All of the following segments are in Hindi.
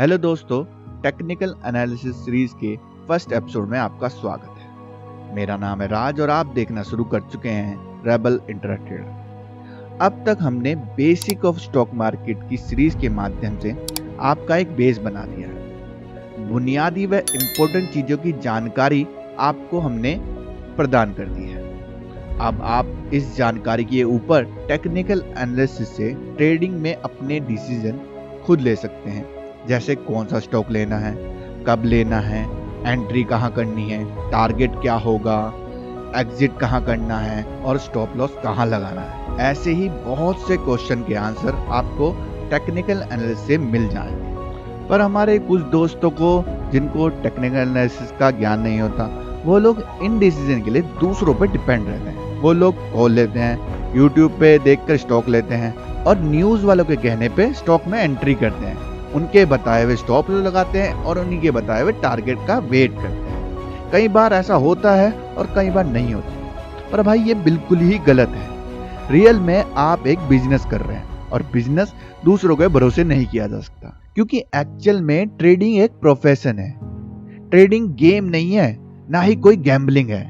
हेलो दोस्तों, टेक्निकल एनालिसिस सीरीज के फर्स्ट एपिसोड में आपका स्वागत है। मेरा नाम है राज और आप देखना शुरू कर चुके हैं रेबल इंटरट्रेडर। अब तक हमने बेसिक ऑफ स्टॉक मार्केट की सीरीज के माध्यम से आपका एक बेस बना दिया है। बुनियादी व इम्पोर्टेंट चीजों की जानकारी आपको हमने प्रदान कर दी है। अब आप इस जानकारी के ऊपर टेक्निकल एनालिसिस से ट्रेडिंग में अपने डिसीजन खुद ले सकते हैं, जैसे कौन सा स्टॉक लेना है, कब लेना है, एंट्री कहाँ करनी है, टारगेट क्या होगा, एग्जिट कहाँ करना है और स्टॉप लॉस कहाँ लगाना है। ऐसे ही बहुत से क्वेश्चन के आंसर आपको टेक्निकल एनालिसिस से मिल जाएंगे। पर हमारे कुछ दोस्तों को जिनको टेक्निकल एनालिसिस का ज्ञान नहीं होता, वो लोग इन डिसीजन के लिए दूसरों पर डिपेंड रहते हैं। वो लोग कॉल लेते हैं, यूट्यूब पे देखकर स्टॉक लेते हैं और न्यूज वालों के कहने पे स्टॉक में एंट्री करते हैं। उनके बताए हुए स्टॉप लॉस लगाते हैं और उन्हीं के बताए हुए टारगेट का वेट करते हैं। कई बार ऐसा होता है और कई बार नहीं होता। पर भाई ये बिल्कुल ही गलत है। रियल में आप एक बिजनेस कर रहे हैं और बिजनेस दूसरों के भरोसे नहीं किया जा सकता, क्योंकि एक्चुअल में ट्रेडिंग एक प्रोफेशन है। ट्रेडिंग गेम नहीं है, ना ही कोई गैम्बलिंग है।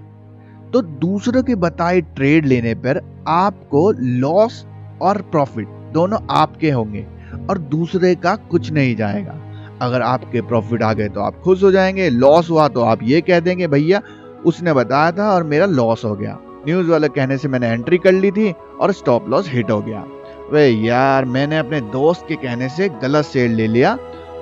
तो दूसरों के बताए ट्रेड लेने पर आपको लॉस और प्रॉफिट दोनों आपके होंगे और दूसरे का कुछ नहीं जाएगा। अगर आपके प्रॉफिट आ गए तो आप खुश हो जाएंगे, लॉस हुआ तो आप ये कह देंगे भैया उसने बताया था और मेरा लॉस हो गया, न्यूज वाले कहने से मैंने एंट्री कर ली थी और स्टॉप लॉस हिट हो गया। वे यार, मैंने अपने दोस्त के कहने से गलत शेयर ले लिया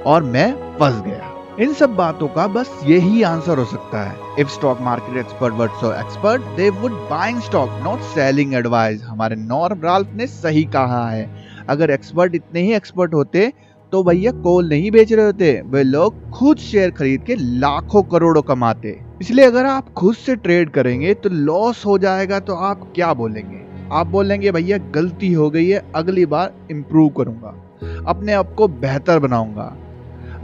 और मैं फंस गया। इन सब बातों का बस यही आंसर हो सकता है। If stock market expert were so expert, they would buying stock not selling advice. हमारे नॉर्म राल्फ ने सही कहा है। अगर एक्सपर्ट इतने ही एक्सपर्ट होते तो भैया कॉल नहीं बेच रहे होते, वे लोग खुद शेयर खरीद के लाखों करोड़ों कमाते। इसलिए अगर आप खुद से ट्रेड करेंगे तो लॉस हो जाएगा तो आप क्या बोलेंगे? आप बोलेंगे भैया गलती हो गई है, अगली बार इंप्रूव करूंगा, अपने आप को बेहतर बनाऊंगा।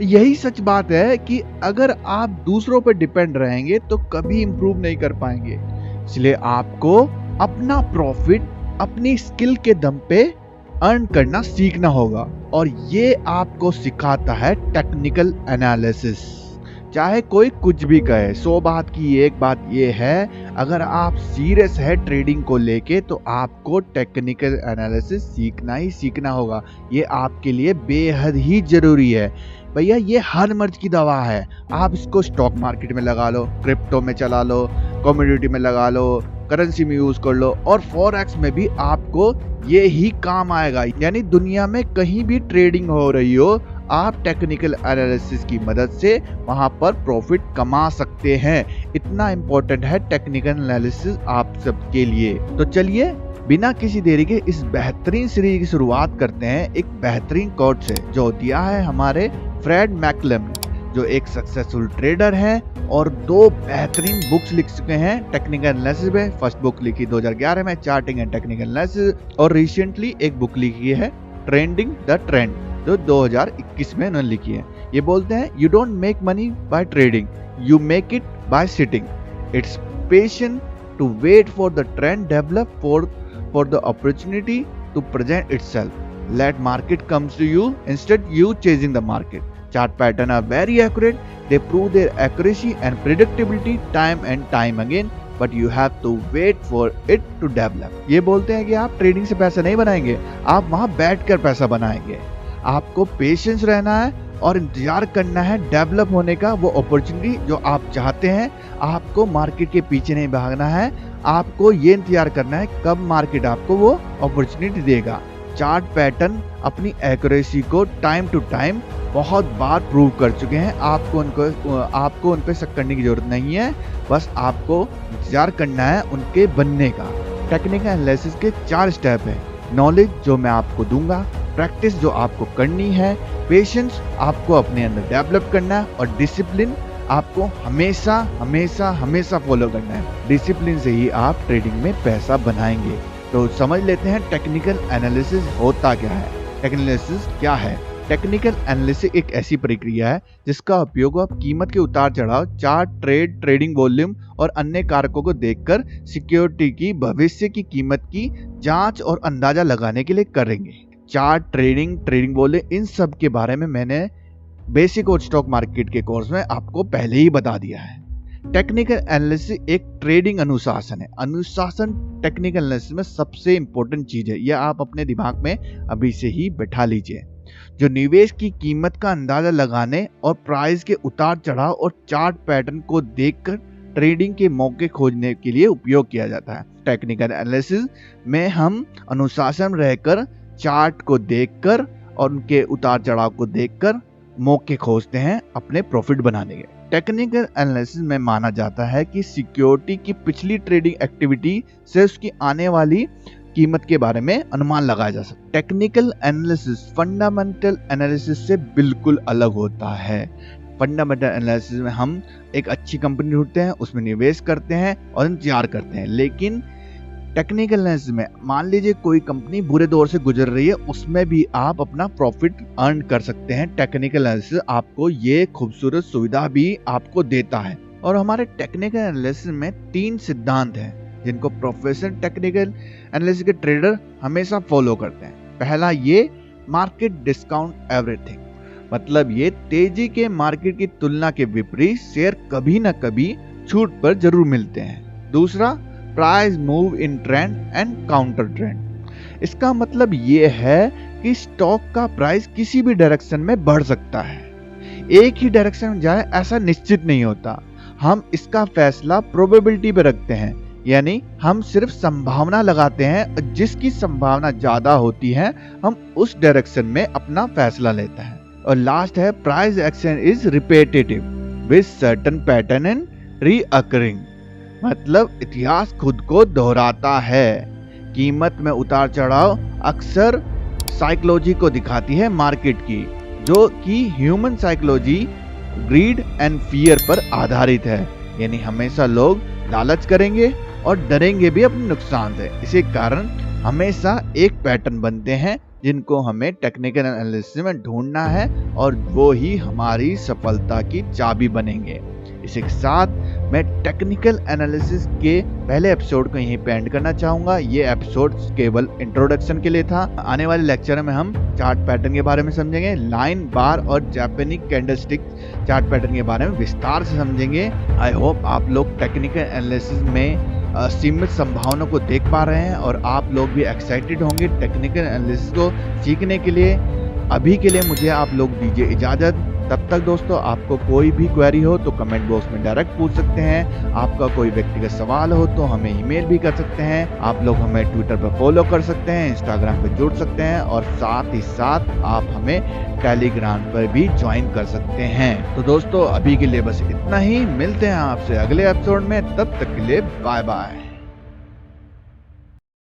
यही सच बात है कि अगर आप दूसरों पर डिपेंड रहेंगे तो कभी इंप्रूव नहीं कर पाएंगे। इसलिए आपको अपना प्रॉफिट अपनी स्किल के दम पे अर्न करना सीखना होगा और ये आपको सिखाता है टेक्निकल एनालिसिस। चाहे कोई कुछ भी कहे, 100 बात की एक बात ये है, अगर आप सीरियस है ट्रेडिंग को लेके तो आपको टेक्निकल एनालिसिस सीखना ही सीखना होगा। ये आपके लिए बेहद ही जरूरी है भैया। ये हर मर्ज की दवा है। आप इसको स्टॉक मार्केट में लगा लो, क्रिप्टो में चला लो, कमोडिटी में लगा लो, करेंसी में यूज कर लो और फॉरेक्स में भी आपको ये ही काम आएगा। यानी दुनिया में कहीं भी ट्रेडिंग हो रही हो, आप टेक्निकल एनालिसिस की मदद से वहां पर प्रॉफिट कमा सकते हैं। इतना इंपॉर्टेंट है टेक्निकल एनालिसिस आप सबके लिए। तो चलिए बिना किसी देरी के इस बेहतरीन सीरीज की शुरुआत करते हैं एक बेहतरीन कोट से, जो दिया है हमारे फ्रेड मैकलम, जो एक सक्सेसफुल ट्रेडर हैं और 2 बेहतरीन बुक्स लिख चुके हैं टेक्निकल एनालिसिस में। फर्स्ट बुक लिखी 2011 में, चार्टिंग एंड टेक्निकल एनालिसिस, और रिसेंटली एक बुक लिखी है ट्रेंडिंग द ट्रेंड, जो 2021 में उन्होंने लिखी है। ये बोलते हैं you don't make money by trading, you make it by sitting. It's patient to wait for the trend develop for the opportunity to present itself. Let market comes to you instead you chasing the market. Chart pattern are very accurate. They prove their accuracy and predictability time and time again, but you have to wait for it to develop. ये बोलते हैं कि आप ट्रेडिंग से पैसा नहीं बनाएंगे, आप वहां बैठकर पैसा बनाएंगे। आपको पेशेंस रहना है और इंतजार करना है डेवलप होने का, वो अपॉर्चुनिटी जो आप चाहते हैं। आपको मार्केट के पीछे नहीं भागना है, आपको ये इंतजार करना है कब मार्केट आपको वो अपॉर्चुनिटी देगा। चार्ट पैटर्न अपनी एक्यूरेसी को टाइम टू टाइम बहुत बार प्रूव कर चुके हैं। आपको उन पे शक करने की जरूरत नहीं है, बस आपको इंतजार करना है उनके बनने का। टेक्निकल एनालिसिस के 4 स्टेप है। नॉलेज जो मैं आपको दूंगा, प्रैक्टिस जो आपको करनी है, पेशेंस आपको अपने अंदर डेवलप करना है और डिसिप्लिन आपको हमेशा हमेशा हमेशा फॉलो करना है। डिसिप्लिन से ही आप ट्रेडिंग में पैसा बनाएंगे। तो समझ लेते हैं टेक्निकल एनालिसिस होता क्या है। टेक्निकल एनालिसिस क्या है? टेक्निकल एनालिसिस एक ऐसी प्रक्रिया है जिसका उपयोग आप कीमत के उतार चढ़ाव, चार्ट, ट्रेडिंग वॉल्यूम और अन्य कारकों को देखकर सिक्योरिटी की भविष्य की कीमत की जांच और अंदाजा लगाने के लिए करेंगे। चार्ट, ट्रेडिंग वॉल्यूम, इन सब के बारे में मैंने बेसिक और स्टॉक मार्केट के कोर्स में आपको पहले ही बता दिया है। टेक्निकल एनालिसिस एक ट्रेडिंग अनुशासन है। अनुशासन टेक्निकल एनालिसिस में सबसे इंपॉर्टेंट चीज है, यह आप अपने दिमाग में अभी से ही बैठा लीजिए। जो निवेश की कीमत का अंदाजा लगाने और प्राइस के उतार चढ़ाव और चार्ट पैटर्न को देखकर ट्रेडिंग के मौके खोजने के लिए उपयोग किया जाता है। टेक्निकल एनालिसिस में हम अनुशासन रहकर चार्ट को देखकर और उनके उतार चढ़ाव को देखकर मौके खोजते हैं अपने प्रॉफिट बनाने के। टेक्निकल एनालिसिस में माना जाता है कि सिक्योरिटी की पिछली ट्रेडिंग एक्टिविटी से उसकी आने वाली कीमत के बारे में अनुमान लगाया जा सकता है। टेक्निकल एनालिसिस फंडामेंटल एनालिसिस से बिल्कुल अलग होता है। फंडामेंटल एनालिसिस में हम एक अच्छी कंपनी ढूंढते हैं, उसमें निवेश करते हैं और इंतजार करते हैं। लेकिन टेक्निकल एनालिसिस में मान लीजिए कोई कंपनी बुरे दौर से गुजर रही है, उसमें भी आप अपना प्रॉफिट अर्न कर सकते हैं। टेक्निकल एनालिसिस आपको ये खूबसूरत सुविधा भी आपको देता है। और हमारे टेक्निकल एनालिसिस में 3 सिद्धांत हैं जिनको प्रोफेशनल टेक्निकल एनालिसिस के ट्रेडर हमेशा फॉलो करते हैं। पहला, ये मार्केट डिस्काउंट एवरीथिंग, मतलब ये तेजी के मार्केट की तुलना के विपरीत शेयर कभी ना कभी छूट पर जरूर मिलते हैं। दूसरा, price move in trend and counter trend. इसका मतलब ये है कि स्टॉक का प्राइस किसी भी डायरेक्शन में बढ़ सकता है, एक ही डायरेक्शन में जाए ऐसा निश्चित नहीं होता। हम इसका फैसला प्रोबेबिलिटी पे रखते हैं, यानी हम सिर्फ संभावना लगाते हैं, जिसकी संभावना ज्यादा होती है हम उस डायरेक्शन में अपना फैसला लेते हैं। और लास्ट है, price action is repetitive with certain pattern and recurring, मतलब इतिहास खुद को दोहराता है। कीमत में उतार चढ़ाव अक्सर साइकोलॉजी को दिखाती है मार्केट की, जो कि human psychology grid and fear पर आधारित है। यानी हमेशा लोग लालच करेंगे और डरेंगे भी अपने नुकसान से। इसी कारण हमेशा एक पैटर्न बनते हैं जिनको हमें टेक्निकल एनालिसिस में ढूंढना है और वो ही हमारी सफलता की चाबी बनेंगे। इसी के साथ मैं टेक्निकल एनालिसिस के पहले एपिसोड को यहीं पे एंड करना चाहूंगा। ये एपिसोड केवल इंट्रोडक्शन के लिए था। आने वाले लेक्चर में हम चार्ट पैटर्न के बारे में समझेंगे, लाइन, बार और जापानीज कैंडलस्टिक चार्ट पैटर्न के बारे में विस्तार से समझेंगे। आई होप आप लोग टेक्निकल एनालिसिस में सीमित संभावनाओं को देख पा रहे हैं और आप लोग भी एक्साइटेड होंगे टेक्निकल एनालिसिस को सीखने के लिए। अभी के लिए मुझे आप लोग दीजिए इजाजत। तब तक दोस्तों, आपको कोई भी क्वेरी हो तो कमेंट बॉक्स में डायरेक्ट पूछ सकते हैं। आपका कोई व्यक्तिगत सवाल हो तो हमें ईमेल भी कर सकते हैं। आप लोग हमें ट्विटर पर फॉलो कर सकते हैं, इंस्टाग्राम पर जुड़ सकते हैं और साथ ही साथ आप हमें टेलीग्राम पर भी ज्वाइन कर सकते हैं। तो दोस्तों, अभी के लिए बस इतना ही। मिलते हैं आपसे अगले एपिसोड में, तब तक के लिए बाय बाय।